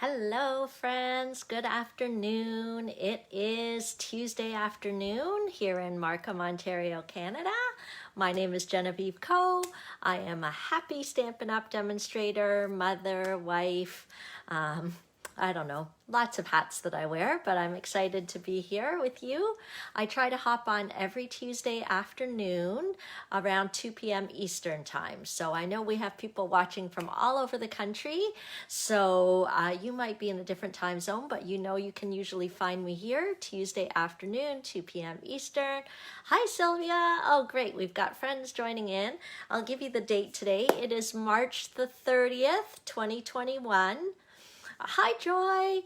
Hello friends, good afternoon. It is Tuesday afternoon here in Markham, Ontario, Canada. My name is Genevieve Coe. I am a happy Stampin' Up! Demonstrator, mother, wife, I don't know, lots of hats that I wear, but I'm excited to be here with you. I try to hop on every Tuesday afternoon around 2 p.m. Eastern time. So I know we have people watching from all over the country. So you might be in a different time zone, but you know you can usually find me here Tuesday afternoon, 2 p.m. Eastern. Hi, Sylvia. Oh, great. We've got friends joining in. I'll give you the date today. It is March the 30th, 2021. Hi, Joy.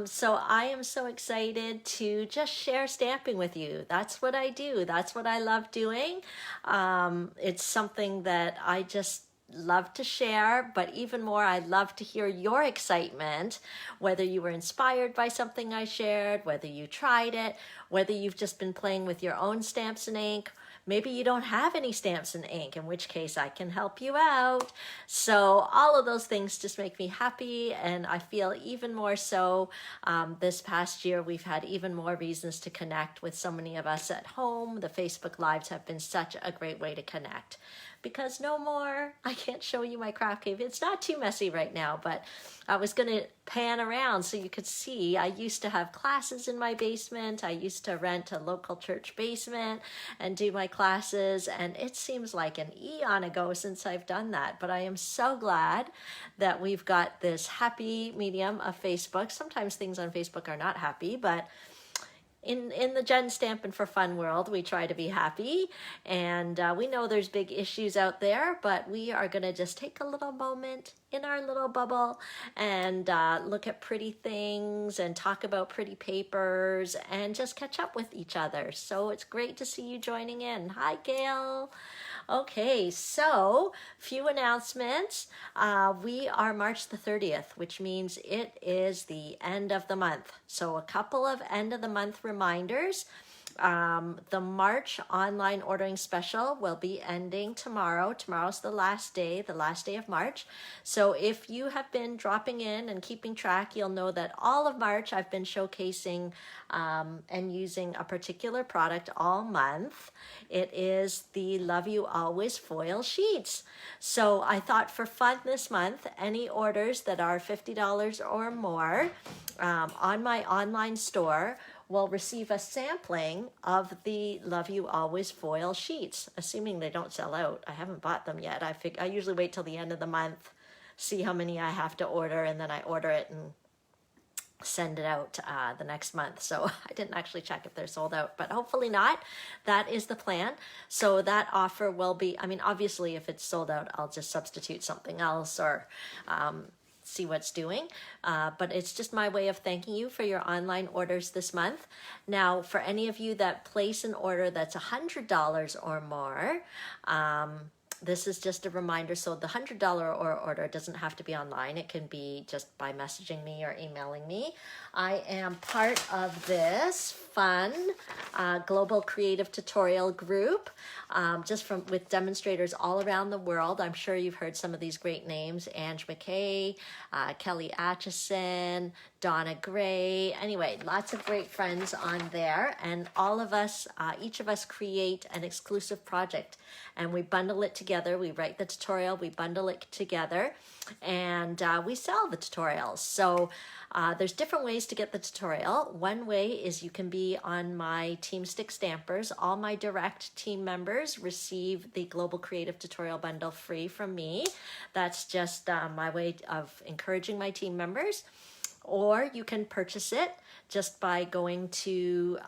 So I am so excited to just share stamping with you. That's what I do. That's what I love doing. It's something that I just love to share, but even more, I love to hear your excitement, whether you were inspired by something I shared, whether you tried it, whether you've just been playing with your own stamps and ink. Maybe you don't have any stamps and ink, in which case I can help you out. So all of those things just make me happy, and I feel even more so this past year we've had even more reasons to connect with so many of us at home. The Facebook Lives have been such a great way to connect. Because no more, I can't show you my craft cave. It's not too messy right now, but I was gonna pan around so you could see. I used to have classes in my basement. I used to rent a local church basement and do my classes, and it seems like an eon ago since I've done that, but I am so glad that we've got this happy medium of Facebook. Sometimes things on Facebook are not happy, but in the Jen Stampin' for Fun world, we try to be happy, and we know there's big issues out there, but we are going to just take a little moment in our little bubble and look at pretty things and talk about pretty papers and just catch up with each other. So it's great to see you joining in. Hi, Gail. Okay, so few announcements. We are March the 30th, which means it is the end of the month. So a couple of end of the month reminders. The March online ordering special will be ending tomorrow. Tomorrow's the last day of March. So if you have been dropping in and keeping track, you'll know that all of March I've been showcasing and using a particular product all month. It is the Love You Always foil sheets. So I thought for fun this month, any orders that are $50 or more on my online store will receive a sampling of the Love You Always foil sheets, assuming they don't sell out. I haven't bought them yet. I usually wait till the end of the month, see how many I have to order, and then I order it and send it out the next month. So I didn't actually check if they're sold out, but hopefully not. That is the plan. So that offer will be, I mean, obviously if it's sold out, I'll just substitute something else or see what's doing, but it's just my way of thanking you for your online orders this month. Now, for any of you that place an order that's $100 or more, this is just a reminder. So the $100 order doesn't have to be online. It can be just by messaging me or emailing me. I am part of this fun global creative tutorial group, with demonstrators all around the world. I'm sure you've heard some of these great names: Ange McKay, Kelly Atchison, Donna Gray. Anyway, lots of great friends on there, and all of us, each of us create an exclusive project, and we bundle it together. We write the tutorial, we bundle it together, and we sell the tutorials. So there's different ways to get the tutorial. One way is you can be on my Team Stick Stampers. All my direct team members receive the Global Creative Tutorial Bundle free from me. That's just my way of encouraging my team members. Or you can purchase it just by going to,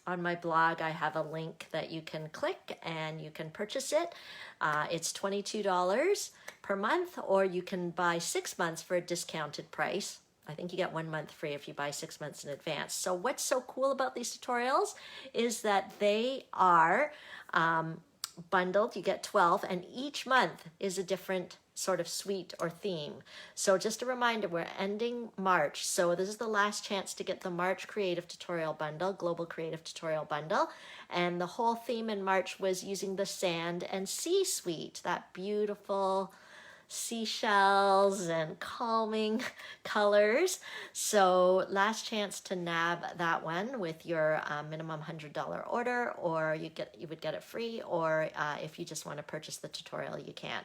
on my blog, I have a link that you can click and you can purchase it. It's $22 per month, or you can buy 6 months for a discounted price. I think you get 1 month free if you buy 6 months in advance. So what's so cool about these tutorials is that they are bundled. You get 12, and each month is a different sort of suite or theme. So just a reminder, we're ending March. So this is the last chance to get the March Creative Tutorial Bundle, Global Creative Tutorial Bundle. And the whole theme in March was using the Sand and Sea Suite, that beautiful seashells and calming colors. So last chance to nab that one with your minimum $100 order, or you would get it free, or if you just want to purchase the tutorial, you can.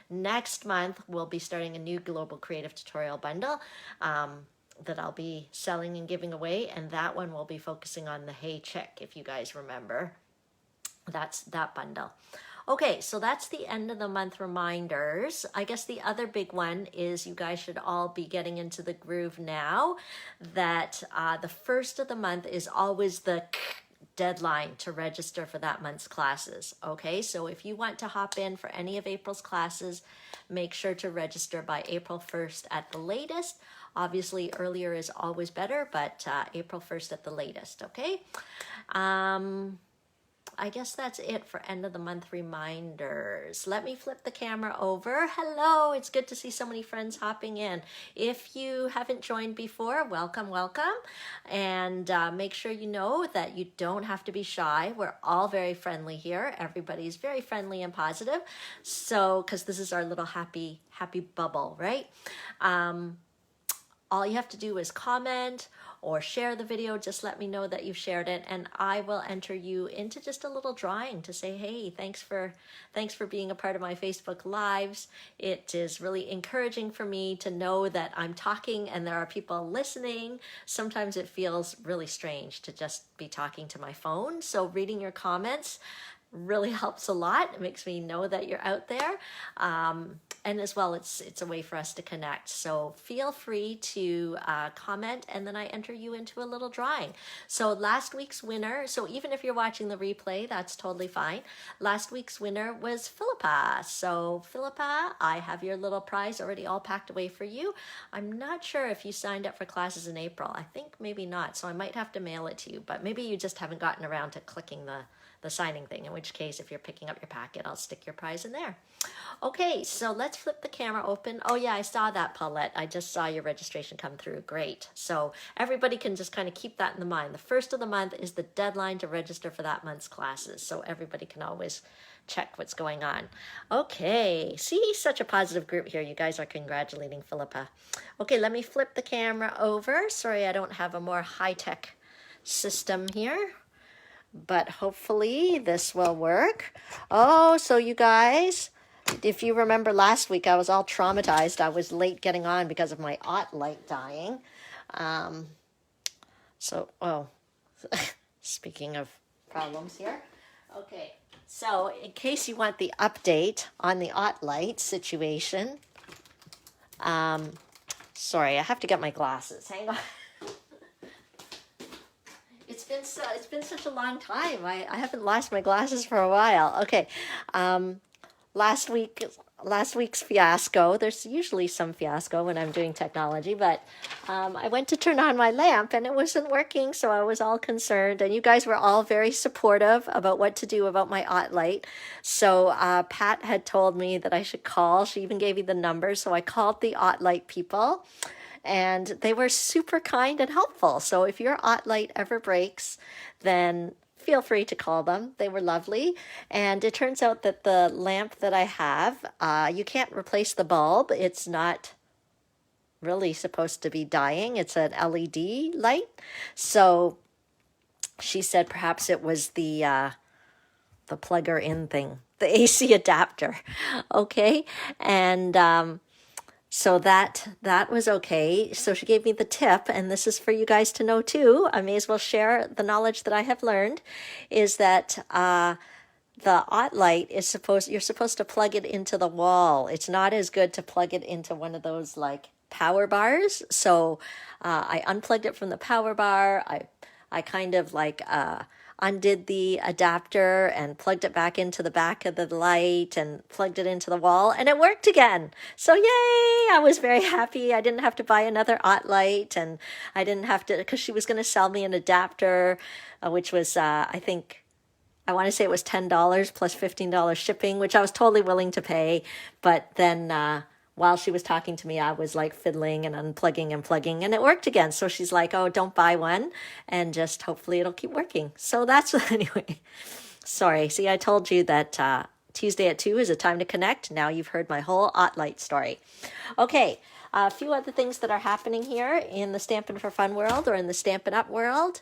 Next month, we'll be starting a new Global Creative Tutorial bundle that I'll be selling and giving away, and that one will be focusing on the Hey Chick, if you guys remember. That's that bundle. Okay, so that's the end of the month reminders. I guess the other big one is you guys should all be getting into the groove now that the first of the month is always the deadline to register for that month's classes. Okay, so if you want to hop in for any of April's classes, make sure to register by April 1st at the latest. Obviously, earlier is always better, but April 1st at the latest, okay? I guess that's it for end of the month reminders. Let me flip the camera over. Hello, it's good to see so many friends hopping in. If you haven't joined before, welcome, welcome. And make sure you know that you don't have to be shy. We're all very friendly here. Everybody's very friendly and positive. So, because this is our little happy bubble, right? All you have to do is comment or share the video. Just let me know that you've shared it, and I will enter you into just a little drawing to say, hey, thanks for being a part of my Facebook Lives. It is really encouraging for me to know that I'm talking and there are people listening. Sometimes it feels really strange to just be talking to my phone. So reading your comments really helps a lot. It makes me know that you're out there. And as well, it's a way for us to connect. So feel free to comment, and then I enter you into a little drawing. So last week's winner, so even if you're watching the replay, that's totally fine. Last week's winner was Philippa. So Philippa, I have your little prize already all packed away for you. I'm not sure if you signed up for classes in April. I think maybe not, so I might have to mail it to you, but maybe you just haven't gotten around to clicking the signing thing, in which case, if you're picking up your packet, I'll stick your prize in there. Okay, so let's flip the camera open. Oh yeah, I saw that, Paulette. I just saw your registration come through. Great. So everybody can just kind of keep that in the mind. The first of the month is the deadline to register for that month's classes, so everybody can always check what's going on. Okay, see, such a positive group here. You guys are congratulating Philippa. Okay, let me flip the camera over. Sorry, I don't have a more high-tech system here, but hopefully this will work. Oh, so you guys, if you remember last week, I was all traumatized. I was late getting on because of my light dying. Speaking of problems here. Okay, so in case you want the update on the light situation, sorry, I have to get my glasses. Hang on. It's been such a long time. I haven't lost my glasses for a while. Okay, last week's fiasco. There's usually some fiasco when I'm doing technology, but I went to turn on my lamp and it wasn't working, so I was all concerned. And you guys were all very supportive about what to do about my light. So Pat had told me that I should call. She even gave me the number, so I called the light people. And they were super kind and helpful. So if your light ever breaks, then feel free to call them. They were lovely. And it turns out that the lamp that I have, you can't replace the bulb. It's not really supposed to be dying. It's an LED light. So she said perhaps it was the plugger in thing, the AC adapter. Okay. And so that was okay. So she gave me the tip, and this is for you guys to know too. I may as well share the knowledge that I have learned, is that the light is you're supposed to plug it into the wall. It's not as good to plug it into one of those like power bars. So I unplugged it from the power bar. I kind of like undid the adapter and plugged it back into the back of the light and plugged it into the wall, and it worked again. So yay, I was very happy. I didn't have to buy another light, and I didn't have to, because she was going to sell me an adapter, which was, I want to say it was $10 plus $15 shipping, which I was totally willing to pay. But then while she was talking to me, I was like fiddling and unplugging and plugging, and it worked again. So she's like, oh, don't buy one, and just hopefully it'll keep working. So that's, anyway, sorry. See, I told you that Tuesday at 2 is a time to connect. Now you've heard my whole Light story. Okay, a few other things that are happening here in the Stampin' for Fun world or in the Stampin' Up world.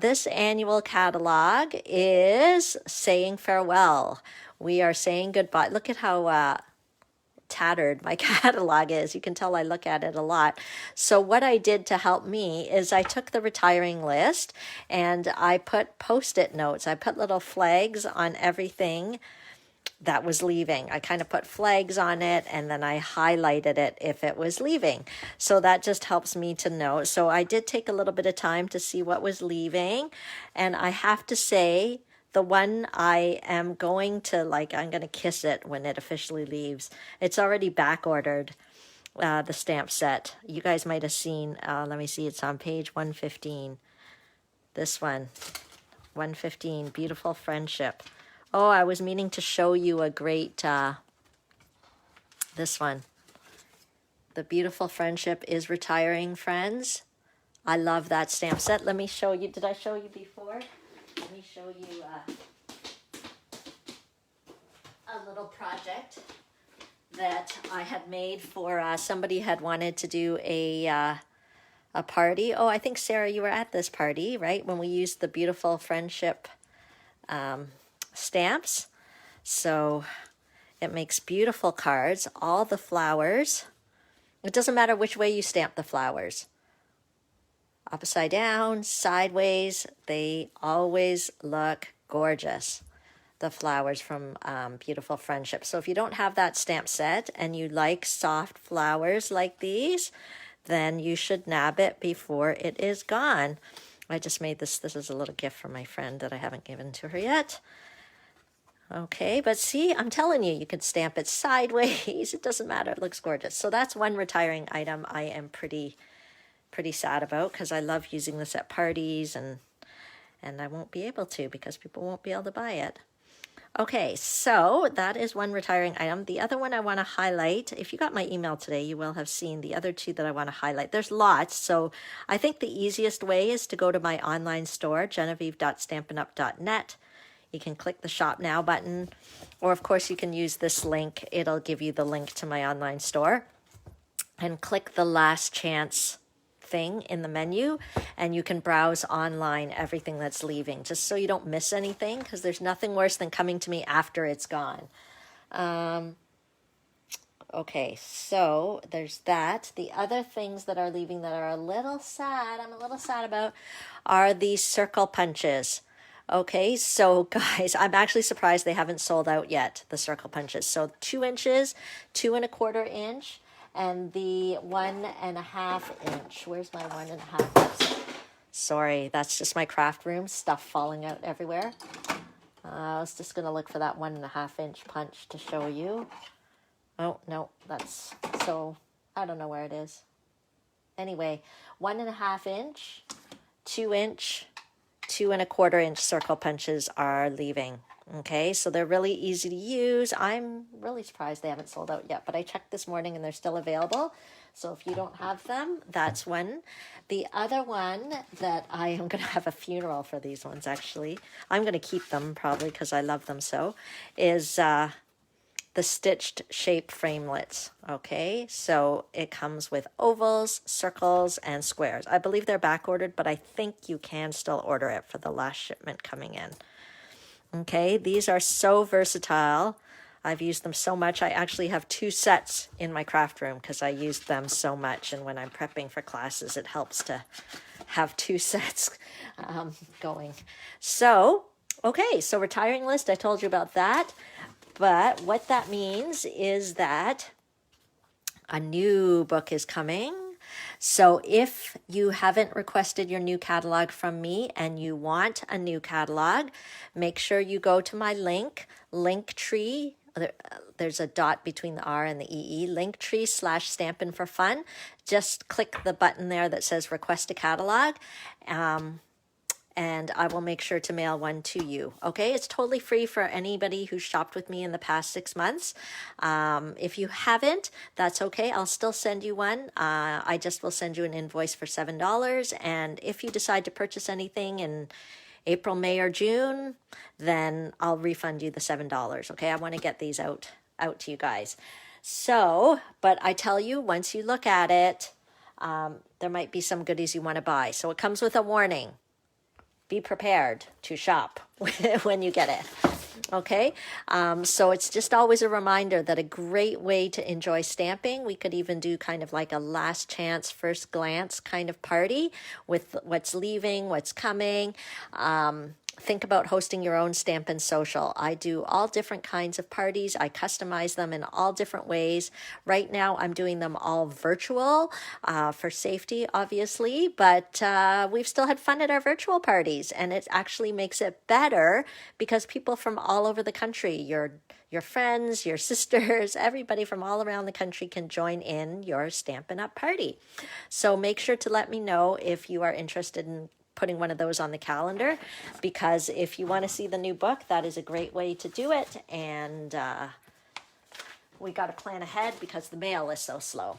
This annual catalog is saying farewell. We are saying goodbye. Look at how tattered my catalog is. You can tell I look at it a lot. So what I did to help me is I took the retiring list and I put post-it notes. I put little flags on everything that was leaving. I kind of put flags on it and then I highlighted it if it was leaving. So that just helps me to know. So I did take a little bit of time to see what was leaving. And I have to say, the one I am going to, I'm going to kiss it when it officially leaves. It's already back ordered, the stamp set. You guys might have seen, let me see, it's on page 115. This one, 115, Beautiful Friendship. Oh, I was meaning to show you a great, this one. The Beautiful Friendship is retiring, friends. I love that stamp set. Let me show you. Did I show you before? Let me show you a little project that I had made for somebody had wanted to do a party. Oh, I think, Sarah, you were at this party, right? When we used the Beautiful Friendship stamps. So it makes beautiful cards, all the flowers. It doesn't matter which way you stamp the flowers. Upside down, sideways, they always look gorgeous. The flowers from Beautiful Friendship. So if you don't have that stamp set and you like soft flowers like these, then you should nab it before it is gone. I just made this. This is a little gift from my friend that I haven't given to her yet. Okay, but see, I'm telling you, you can stamp it sideways. It doesn't matter. It looks gorgeous. So that's one retiring item I am pretty sad about because I love using this at parties and I won't be able to because people won't be able to buy it. Okay, so that is one retiring item. The other one I want to highlight, if you got my email today, you will have seen the other two that I want to highlight. There's lots, so I think the easiest way is to go to my online store, genevieve.stampinup.net. You can click the Shop Now button, or of course you can use this link. It'll give you the link to my online store. And click the Last Chance thing in the menu, and you can browse online everything that's leaving, just so you don't miss anything, because there's nothing worse than coming to me after it's gone. Okay, so there's that. The other things that are leaving that are a little sad, I'm a little sad about, are these circle punches. Okay, so guys, I'm actually surprised they haven't sold out yet, the circle punches. So 2 inches, 2 1/4 inch, and the 1.5 inch. Where's my 1.5 inch? Sorry, that's just my craft room, stuff falling out everywhere. I was just gonna look for that 1.5 inch punch to show you. Oh, no, that's, so, I don't know where it is. Anyway, 1.5 inch, 2 inch, 2 1/4 inch circle punches are leaving. Okay, so they're really easy to use. I'm really surprised they haven't sold out yet, but I checked this morning and they're still available. So if you don't have them, that's one. The other one that I am going to have a funeral for these ones, actually. I'm going to keep them probably because I love them so, is the stitched shape framelits. Okay, so it comes with ovals, circles, and squares. I believe they're back ordered, but I think you can still order it for the last shipment coming in. Okay, these are so versatile. I've used them so much. I actually have 2 sets in my craft room because I used them so much. And when I'm prepping for classes, it helps to have 2 sets going. So, okay, so retiring list, I told you about that. But what that means is that a new book is coming. So if you haven't requested your new catalog from me and you want a new catalog, make sure you go to my Linktree. There's a dot between the R and the EE, Linktree/Stampin' for Fun. Just click the button there that says request a catalog. And I will make sure to mail one to you. Okay, it's totally free for anybody who's shopped with me in the past 6 months. If you haven't, that's okay. I'll still send you one. I just will send you an invoice for $7. And if you decide to purchase anything and April, May, or June, then I'll refund you the $7. Okay, I want to get these out to you guys. So, but I tell you, once you look at it, there might be some goodies you want to buy. So it comes with a warning. Be prepared to shop when you get it. Okay, so it's just always a reminder that a great way to enjoy stamping, we could even do kind of like a last chance, first glance kind of party with what's leaving, what's coming. Think about hosting your own Stampin' Social. I do all different kinds of parties. I customize them in all different ways. Right now, I'm doing them all virtual for safety, obviously, but we've still had fun at our virtual parties, and it actually makes it better because people from all over the country, your friends, your sisters, everybody from all around the country can join in your Stampin' Up! Party. So make sure to let me know if you are interested in putting one of those on the calendar, because if you want to see the new book, that is a great way to do it. And we got to plan ahead because the mail is so slow.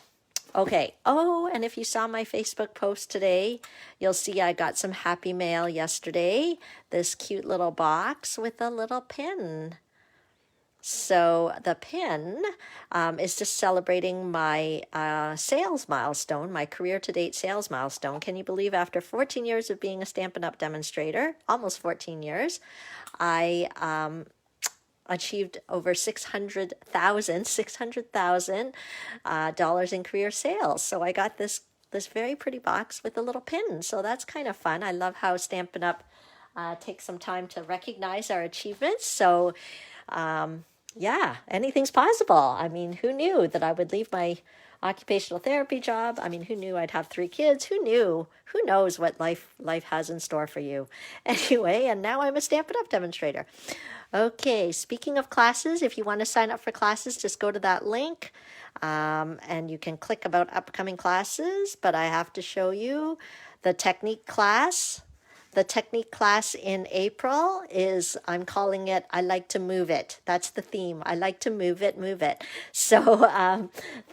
Okay. Oh, and if you saw my Facebook post today, you'll see I got some happy mail yesterday. This cute little box with a little pin. So the pin is just celebrating my sales milestone, my career-to-date sales milestone. Can you believe after 14 years of being a Stampin' Up! Demonstrator, almost 14 years, I achieved over $600,000 dollars in career sales. So I got this very pretty box with a little pin. So that's kind of fun. I love how Stampin' Up! Takes some time to recognize our achievements. So yeah, anything's possible. I mean, who knew that I would leave my occupational therapy job? I mean, who knew I'd have 3 kids? Who knew? Who knows what life has in store for you? Anyway, and now I'm a Stampin' Up! Demonstrator. Okay, speaking of classes, if you want to sign up for classes, just go to that link and you can click about upcoming classes. But I have to show you the technique class. The technique class in April is, I'm calling it, I like to move it. That's the theme. I like to move it, move it. So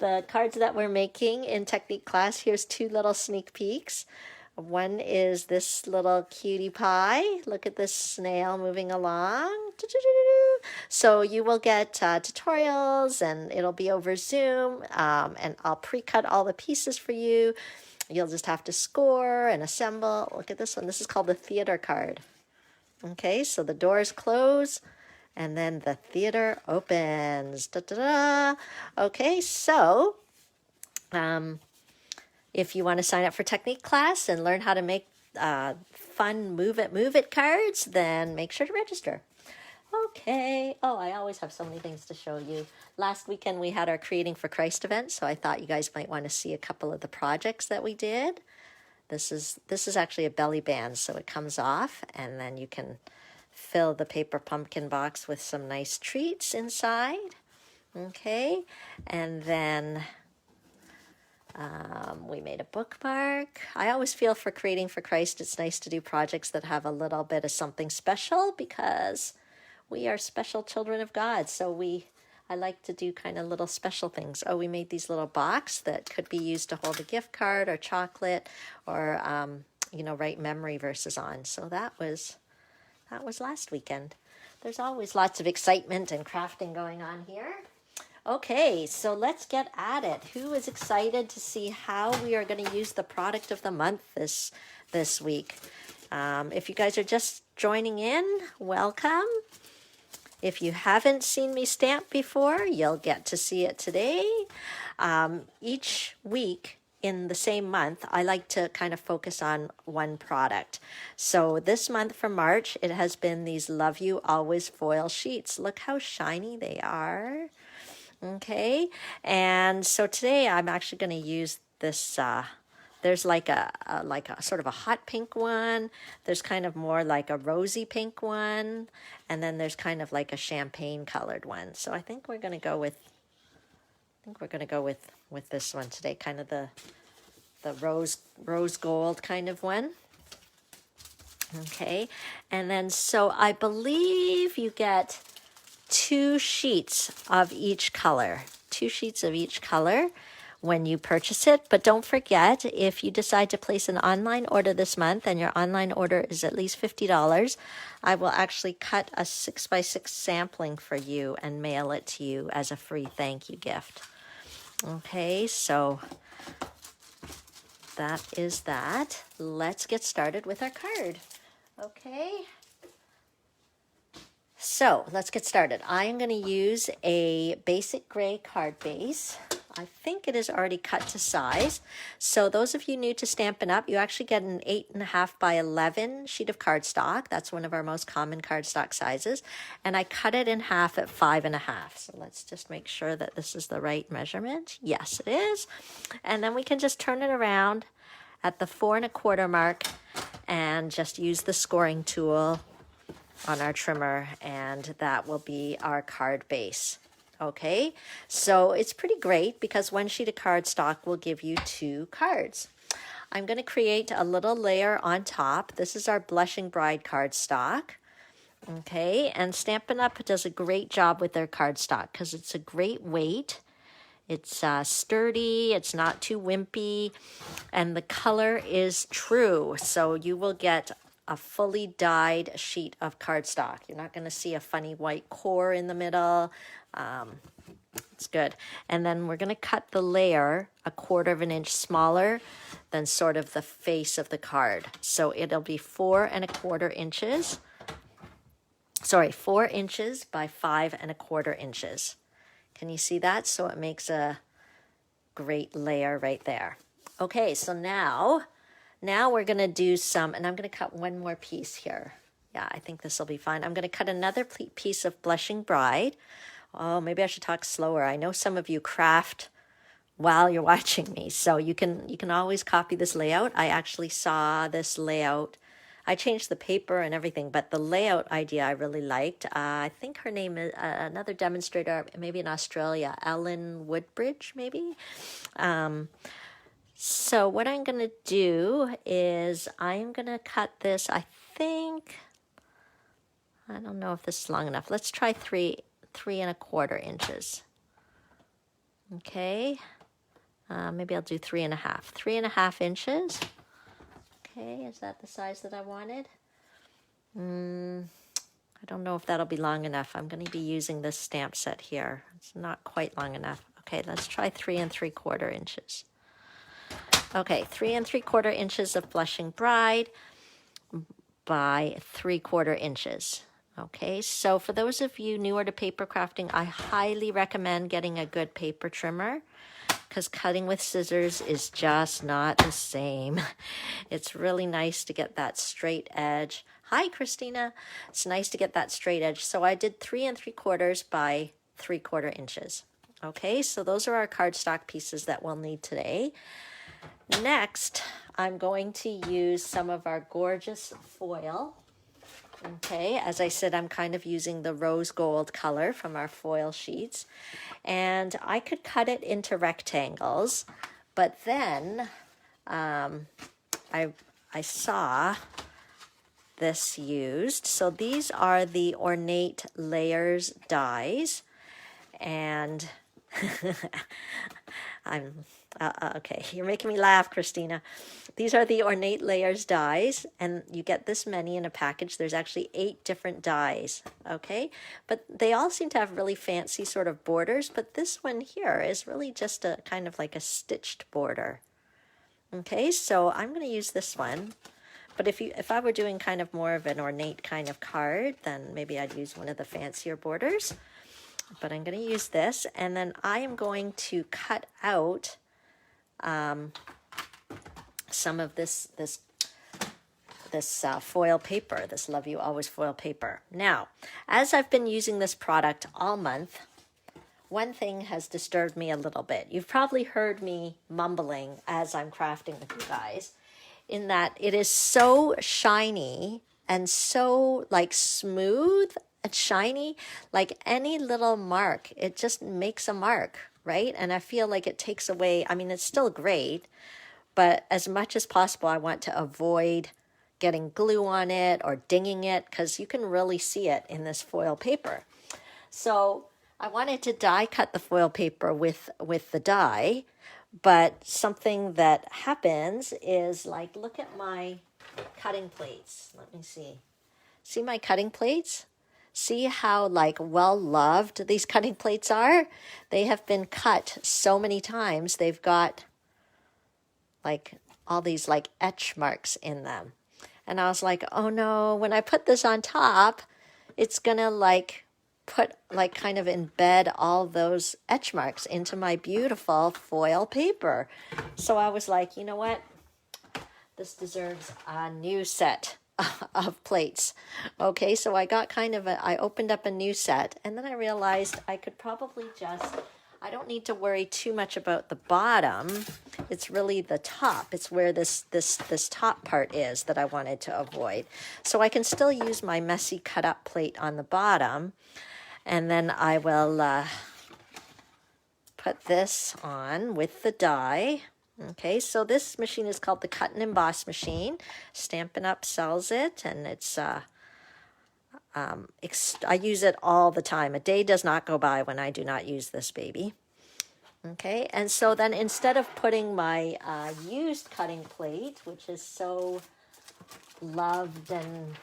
the cards that we're making in technique class, here's 2 little sneak peeks. One is this little cutie pie. Look at this snail moving along. So you will get tutorials, and it'll be over Zoom, and I'll pre-cut all the pieces for you. You'll just have to score and assemble. Look at this one. This is called the theater card. Okay, so the doors close and then the theater opens. Da-da-da. Okay, so if you want to sign up for technique class and learn how to make fun move it cards, then make sure to register. Okay. Oh, I always have so many things to show you. Last weekend we had our Creating for Christ event, so I thought you guys might want to see a couple of the projects that we did. This is actually a belly band, so it comes off, and then you can fill the paper pumpkin box with some nice treats inside. Okay, and then we made a bookmark. I always feel for Creating for Christ, it's nice to do projects that have a little bit of something special, because we are special children of God. So I like to do kind of little special things. Oh, we made these little box that could be used to hold a gift card or chocolate, or write memory verses on. So that was last weekend. There's always lots of excitement and crafting going on here. Okay, so let's get at it. Who is excited to see how we are going to use the product of the month this week? If you guys are just joining in, welcome. If you haven't seen me stamp before, you'll get to see it today. Each week in the same month, I like to kind of focus on one product. So this month for March, it has been these Love You Always foil sheets. Look how shiny they are. Okay, and so today I'm actually going to use this. There's like a sort of a hot pink one. There's kind of more like a rosy pink one, and then there's kind of like a champagne colored one. So I think we're going to go with this one today, kind of the rose gold kind of one. Okay, and then so I believe you get 2 sheets of each color. 2 sheets of each color when you purchase it. But don't forget, if you decide to place an online order this month and your online order is at least $50, I will actually cut a 6x6 sampling for you and mail it to you as a free thank you gift. Okay, so that is that. Let's get started with our card. Okay. So let's get started. I am going to use a basic gray card base. I think it is already cut to size. So those of you new to Stampin' Up, you actually get an 8.5 by 11 sheet of cardstock. That's one of our most common cardstock sizes. And I cut it in half at 5.5. So let's just make sure that this is the right measurement. Yes, it is. And then we can just turn it around at the 4.25 mark and just use the scoring tool on our trimmer, and that will be our card base. Okay, so it's pretty great because one sheet of cardstock will give you 2 cards. I'm going to create a little layer on top. This is our Blushing Bride cardstock. Okay, and Stampin' Up does a great job with their cardstock because it's a great weight. It's sturdy, it's not too wimpy, and the color is true. So you will get a fully dyed sheet of cardstock. You're not going to see a funny white core in the middle. It's good. And then we're going to cut the layer 1/4 inch smaller than sort of the face of the card. So it'll be 4.25 inches. Sorry, 4 inches by 5.25 inches. Can you see that? So it makes a great layer right there. Okay, so now we're going to do some, and I'm going to cut one more piece here. Yeah, I think this will be fine. I'm going to cut another piece of Blushing Bride. Oh, maybe I should talk slower. I know some of you craft while you're watching me, so you can always copy this layout. I actually saw this layout. I changed the paper and everything, but the layout idea I really liked. I think her name is another demonstrator, maybe in Australia, Ellen Woodbridge, maybe. So what I'm going to do is I'm going to cut this, I don't know if this is long enough. Let's try 3.25 inches. Okay. Maybe I'll do 3.5. 3.5 inches. Okay, is that the size that I wanted? I don't know if that'll be long enough. I'm going to be using this stamp set here. It's not quite long enough. Okay, let's try 3.75 inches. Okay, 3.75 inches of Blushing Bride by 3/4 inches. Okay, so for those of you newer to paper crafting, I highly recommend getting a good paper trimmer because cutting with scissors is just not the same. It's really nice to get that straight edge. Hi, Christina. It's nice to get that straight edge. So I did 3.75 by 3/4 inches. Okay, so those are our cardstock pieces that we'll need today. Next, I'm going to use some of our gorgeous foil. Okay, as I said, I'm kind of using the rose gold color from our foil sheets. And I could cut it into rectangles, but then I saw this used. So these are the Ornate Layers dies. And okay, you're making me laugh, Christina. These are the Ornate Layers dies, and you get this many in a package. There's actually 8 different dies, okay? But they all seem to have really fancy sort of borders, but this one here is really just a kind of like a stitched border. Okay, so I'm going to use this one. But if I were doing kind of more of an ornate kind of card, then maybe I'd use one of the fancier borders. But I'm going to use this, and then I am going to cut out some of this foil paper, this Love You Always foil paper. Now, as I've been using this product all month, one thing has disturbed me a little bit. You've probably heard me mumbling as I'm crafting with you guys, in that it is so shiny and so like smooth and shiny, like any little mark, it just makes a mark, right? And I feel like it takes away, I mean, it's still great, but as much as possible, I want to avoid getting glue on it or dinging it because you can really see it in this foil paper. So I wanted to die cut the foil paper with the die, But something that happens is like, look at my cutting plates. Let me see. See my cutting plates? See how like well loved these cutting plates are? They have been cut so many times. They've got like all these like etch marks in them. And I was like, oh no, when I put this on top, it's gonna like put like kind of embed all those etch marks into my beautiful foil paper. So I was like, you know what? This deserves a new set of plates. Okay, so I got I opened up a new set, and then I realized I could probably I don't need to worry too much about the bottom. It's really the top. It's where this top part is that I wanted to avoid. So I can still use my messy cut up plate on the bottom, and then I will put this on with the die. Okay, so this machine is called the Cut and Emboss machine. Stampin' Up sells it, and it's I use it all the time. A day does not go by when I do not use this baby. Okay, and so then instead of putting my used cutting plate, which is so loved and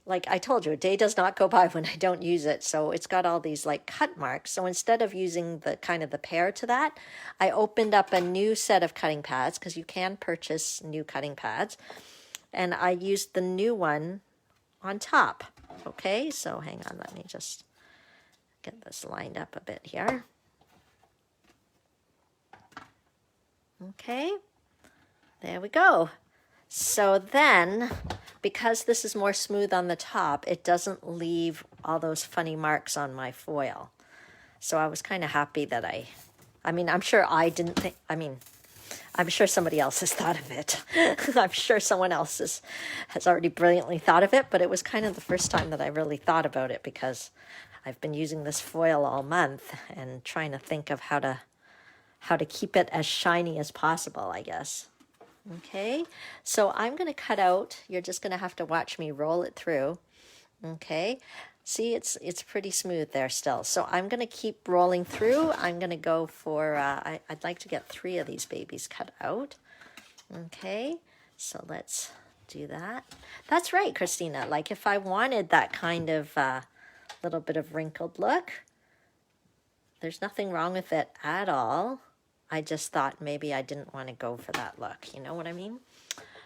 like I told you, a day does not go by when I don't use it. So it's got all these like cut marks. So instead of using the kind of the pair to that, I opened up a new set of cutting pads because you can purchase new cutting pads. And I used the new one on top. Okay, so hang on, let me just get this lined up a bit here. Okay, there we go. So then, because this is more smooth on the top, it doesn't leave all those funny marks on my foil. So I was kind of happy that I'm sure I didn't think, I'm sure somebody else has thought of it. I'm sure someone else has already brilliantly thought of it, but it was kind of the first time that I really thought about it because I've been using this foil all month and trying to think of how to keep it as shiny as possible, I guess. Okay, so I'm going to cut out, you're just going to have to watch me roll it through. Okay, see it's pretty smooth there still. So I'm going to keep rolling through. I'm going to go for, I'd like to get 3 of these babies cut out. Okay, so let's do that. That's right, Christina, like if I wanted that kind of little bit of wrinkled look, there's nothing wrong with it at all. I just thought maybe I didn't want to go for that look. You know what I mean?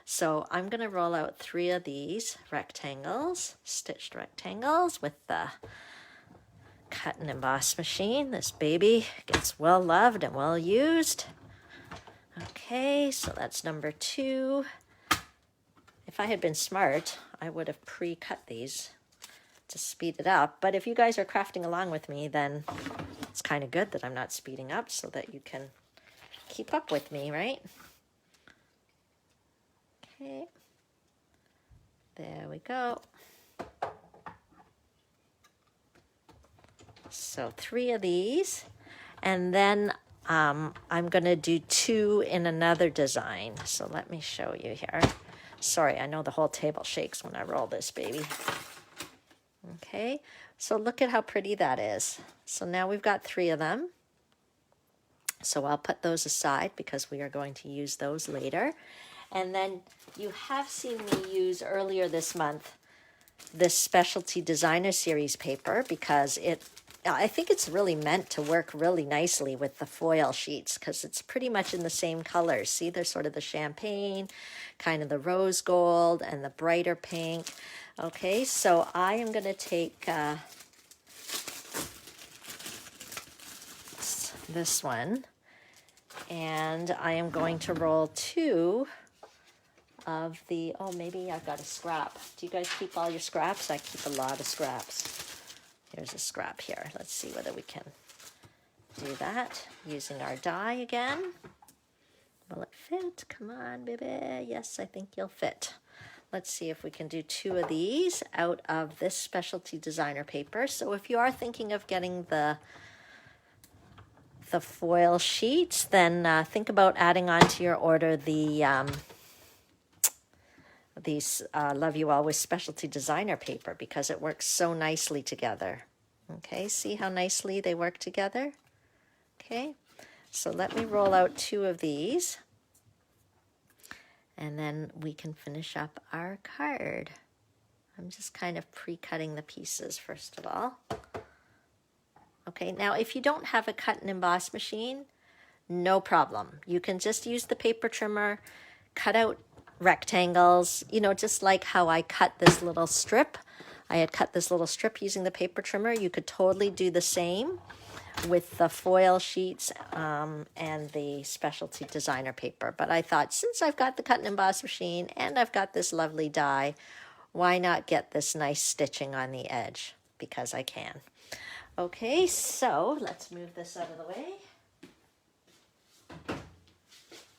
So I'm going to roll out 3 of these rectangles, stitched rectangles with the cut and emboss machine. This baby gets well loved and well used. Okay, so that's number 2. If I had been smart, I would have pre-cut these to speed it up. But if you guys are crafting along with me, then it's kind of good that I'm not speeding up so that you can keep up with me, right? Okay, there we go. So 3 of these, and then I'm going to do 2 in another design. So let me show you here. Sorry, I know the whole table shakes when I roll this baby. Okay, so look at how pretty that is. So now we've got 3 of them. So I'll put those aside because we are going to use those later. And then you have seen me use earlier this month this Specialty Designer Series paper because I think it's really meant to work really nicely with the foil sheets because it's pretty much in the same colors. See, there's sort of the champagne, kind of the rose gold, and the brighter pink. Okay, so I am going to take this one, and I am going to roll 2 of the, oh, maybe I've got a scrap. Do you guys keep all your scraps? I keep a lot of scraps. Here's a scrap here. Let's see whether we can do that using our die again. Will it fit? Come on, baby. Yes, I think you'll fit. Let's see if we can do 2 of these out of this Specialty Designer paper. So if you are thinking of getting the foil sheets, then think about adding on to your order these Love You Always Specialty Designer paper because it works so nicely together. Okay, see how nicely they work together? Okay, So let me roll out 2 of these, and then we can finish up our card. I'm just kind of pre-cutting the pieces first of all. Okay, now if you don't have a cut and emboss machine, no problem. You can just use the paper trimmer, cut out rectangles, you know, just like how I cut this little strip. I had cut this little strip using the paper trimmer. You could totally do the same with the foil sheets and the specialty designer paper. But I thought, since I've got the cut and emboss machine and I've got this lovely die, why not get this nice stitching on the edge? Because I can. Okay, so let's move this out of the way. I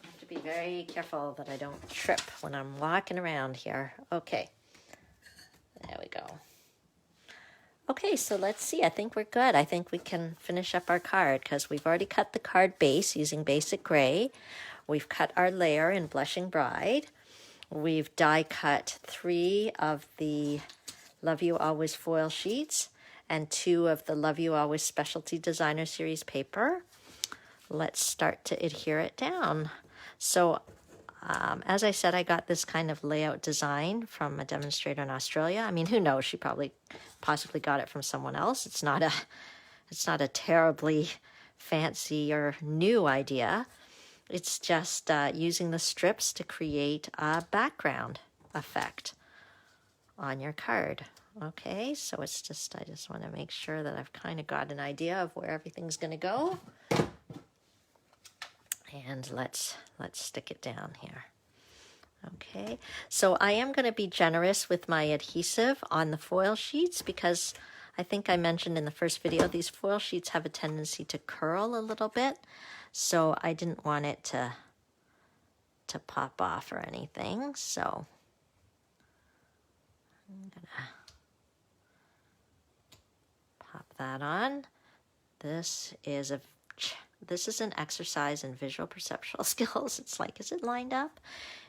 have to be very careful that I don't trip when I'm walking around here. Okay, there we go. Okay, so let's see. I think we're good. I think we can finish up our card because we've already cut the card base using basic gray. We've cut our layer in Blushing Bride. We've die cut 3 of the Love You Always foil sheets and 2 of the Love You Always Specialty Designer Series paper. Let's start to adhere it down. So as I said, I got this kind of layout design from a demonstrator in Australia. I mean, who knows? She possibly got it from someone else. It's not a terribly fancy or new idea. It's just using the strips to create a background effect on your card. Okay, so it's just, I just want to make sure that I've kind of got an idea of where everything's going to go. And let's stick it down here. Okay, so I am going to be generous with my adhesive on the foil sheets because I think I mentioned in the first video, these foil sheets have a tendency to curl a little bit. So I didn't want it to pop off or anything. So I'm going to pop that on. This is an exercise in visual perceptual skills. It's like, is it lined up?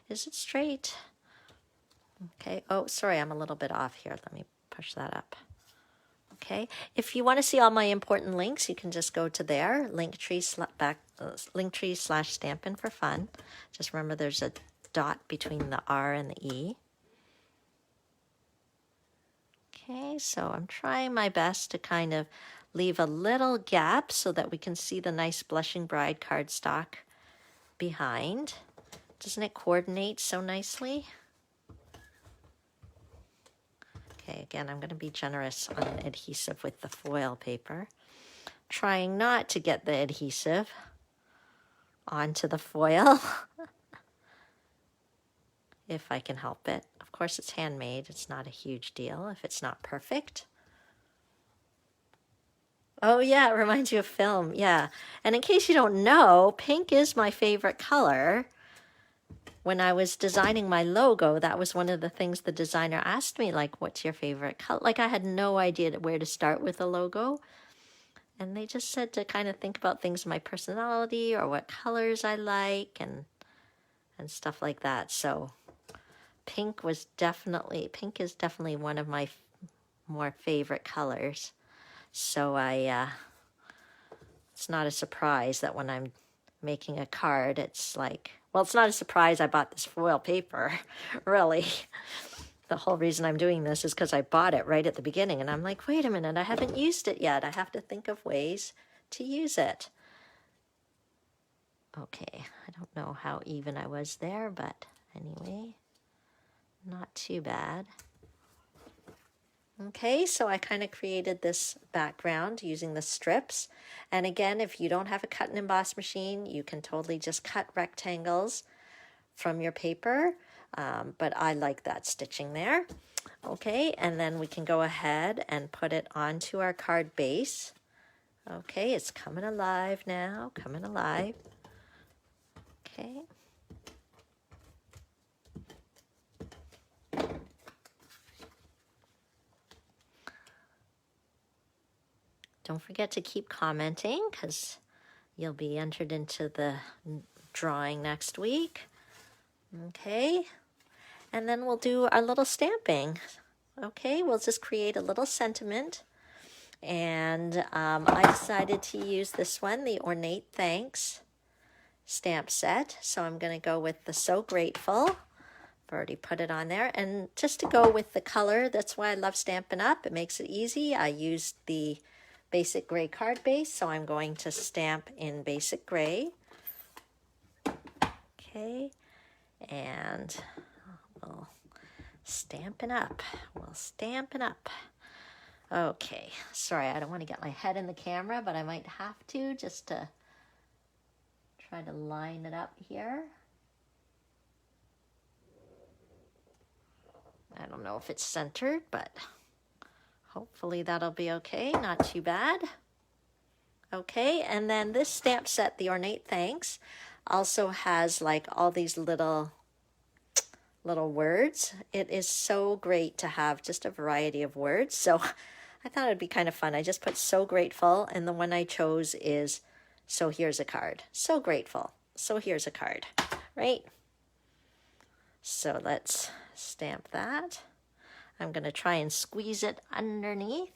Is it straight? Okay. Oh, sorry, I'm a little bit off here. Let me push that up. Okay. If you want to see all my important links, you can just go to there, linktree/Stampin for fun. Just remember there's a dot between the R and the E. Okay, so I'm trying my best to kind of leave a little gap so that we can see the nice Blushing Bride cardstock behind. Doesn't it coordinate so nicely? Okay, again, I'm going to be generous on adhesive with the foil paper. Trying not to get the adhesive onto the foil, if I can help it. Of course, it's handmade. It's not a huge deal if it's not perfect. Oh, yeah, it reminds you of film. Yeah. And in case you don't know, pink is my favorite color. When I was designing my logo, that was one of the things the designer asked me, like, what's your favorite color? Like, I had no idea where to start with a logo. And they just said to kind of think about things in my personality or what colors I like and stuff like that. So pink is definitely one of my more favorite colors. So it's not a surprise that when I'm making a card, it's like, well, it's not a surprise I bought this foil paper, really. The whole reason I'm doing this is because I bought it right at the beginning, and I'm like, wait a minute, I haven't used it yet. I have to think of ways to use it. Okay, I don't know how even I was there, but anyway, not too bad. Okay, so I kind of created this background using the strips. And again, if you don't have a cut and emboss machine, you can totally just cut rectangles from your paper. But I like that stitching there. Okay, and then we can go ahead and put it onto our card base. Okay, it's coming alive now, coming alive. Okay. Don't forget to keep commenting because you'll be entered into the drawing next week. Okay, and then we'll do our little stamping. Okay, we'll just create a little sentiment And I decided to use this one, the Ornate Thanks stamp set. So I'm going to go with the So Grateful. I've already put it on there. And just to go with the color, that's why I love Stampin' Up. It makes it easy. I used the basic gray card base, so I'm going to stamp in basic gray. Okay, and we'll Stampin' Up. We'll Stampin' Up. Okay, sorry, I don't want to get my head in the camera, but I might have to just to try to line it up here. I don't know if it's centered, but hopefully that'll be okay. Not too bad. Okay, and then this stamp set, the Ornate Thanks, also has like all these little words. It is so great to have just a variety of words. So I thought it'd be kind of fun. I just put So Grateful, and the one I chose is So Here's a Card. So grateful. So here's a card, right? So let's stamp that. I'm going to try and squeeze it underneath.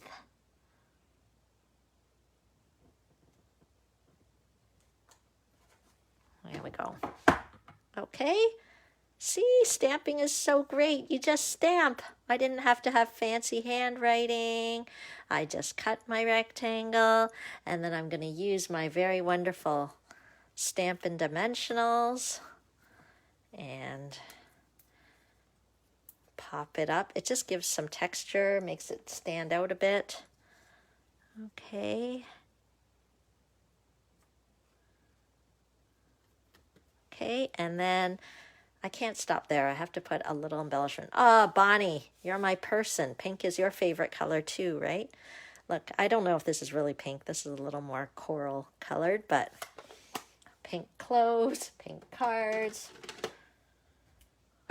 There we go. Okay. See, stamping is so great. You just stamp. I didn't have to have fancy handwriting. I just cut my rectangle, and then I'm going to use my very wonderful Stampin' Dimensionals and pop it up. It just gives some texture, makes it stand out a bit. Okay. Okay, and then I can't stop there. I have to put a little embellishment. Oh, Bonnie, you're my person. Pink is your favorite color too, right? Look, I don't know if this is really pink. This is a little more coral colored, but pink clothes, pink cards.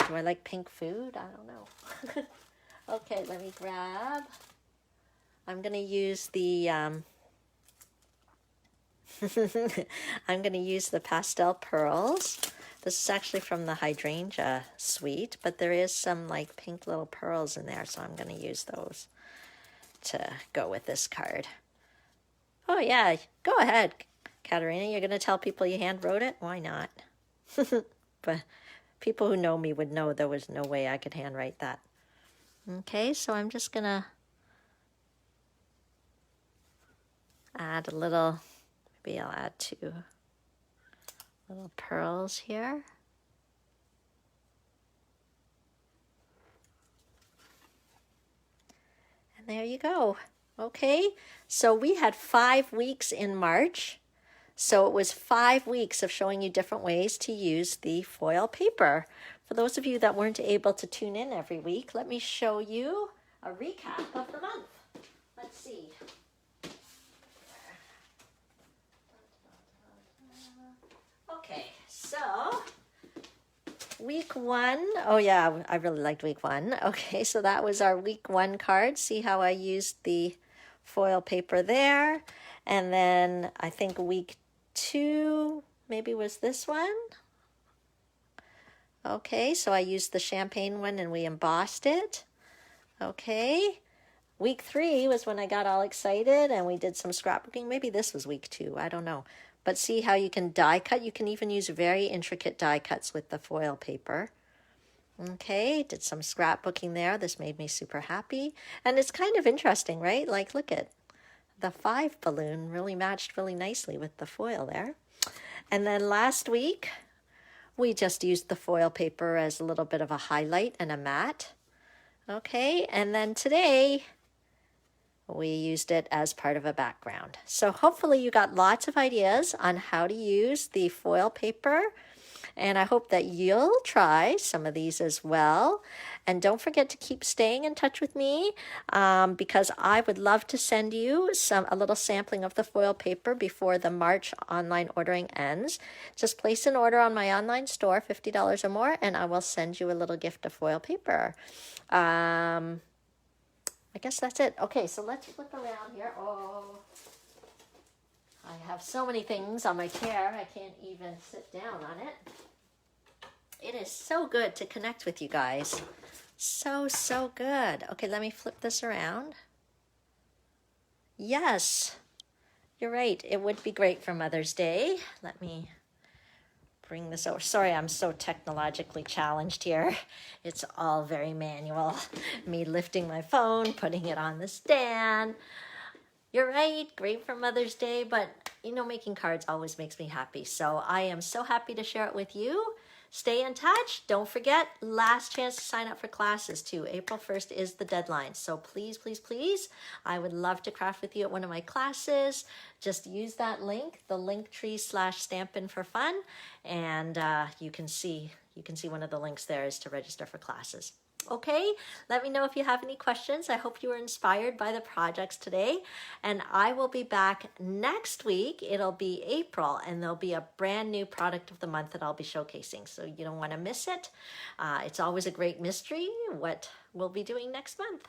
Do I like pink food? I don't know. Okay, let me grab. I'm going to use the I'm going to use the Pastel Pearls. This is actually from the Hydrangea suite, but there is some like pink little pearls in there, so I'm going to use those to go with this card. Oh yeah, go ahead, Katerina. You're going to tell people you hand wrote it? Why not? But people who know me would know there was no way I could handwrite that. Okay, so I'm just going to add a little, maybe I'll add 2 little pearls here. And there you go. Okay, so we had 5 weeks in March. So it was 5 weeks of showing you different ways to use the foil paper. For those of you that weren't able to tune in every week, let me show you a recap of the month. Let's see. Okay, so week 1. Oh yeah, I really liked week 1. Okay, so that was our week 1 card. See how I used the foil paper there. And then I think week 2 maybe was this one. Okay, so I used the champagne one and we embossed it. Okay, week 3 was when I got all excited and we did some scrapbooking. Maybe this was week 2, I don't know. But see how you can die cut? You can even use very intricate die cuts with the foil paper. Okay, did some scrapbooking there. This made me super happy. And it's kind of interesting, right? Like, look at the 5 balloon really matched really nicely with the foil there. And then last week, we just used the foil paper as a little bit of a highlight and a matte. Okay, and then today, we used it as part of a background. So hopefully you got lots of ideas on how to use the foil paper. And I hope that you'll try some of these as well. And don't forget to keep staying in touch with me because I would love to send you a little sampling of the foil paper before the March online ordering ends. Just place an order on my online store, $50 or more, and I will send you a little gift of foil paper. I guess that's it. Okay, so let's flip around here. Oh, I have so many things on my chair, I can't even sit down on it. It is so good to connect with you guys. So good. Okay, let me flip this around. Yes, you're right. It would be great for Mother's Day. Let me bring this over. Sorry, I'm so technologically challenged here. It's all very manual. Me lifting my phone, putting it on the stand. You're right, great for Mother's Day, but you know, making cards always makes me happy. So I am so happy to share it with you. Stay in touch. Don't forget, last chance to sign up for classes too. April 1st is the deadline. So please, please, please, I would love to craft with you at one of my classes. Just use that link, the linktree/Stampin for fun, and you can see one of the links there is to register for classes. Okay, let me know if you have any questions. I hope you were inspired by the projects today. And I will be back next week. It'll be April, and there'll be a brand new product of the month that I'll be showcasing. So you don't want to miss it. It's always a great mystery what we'll be doing next month.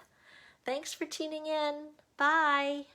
Thanks for tuning in. Bye.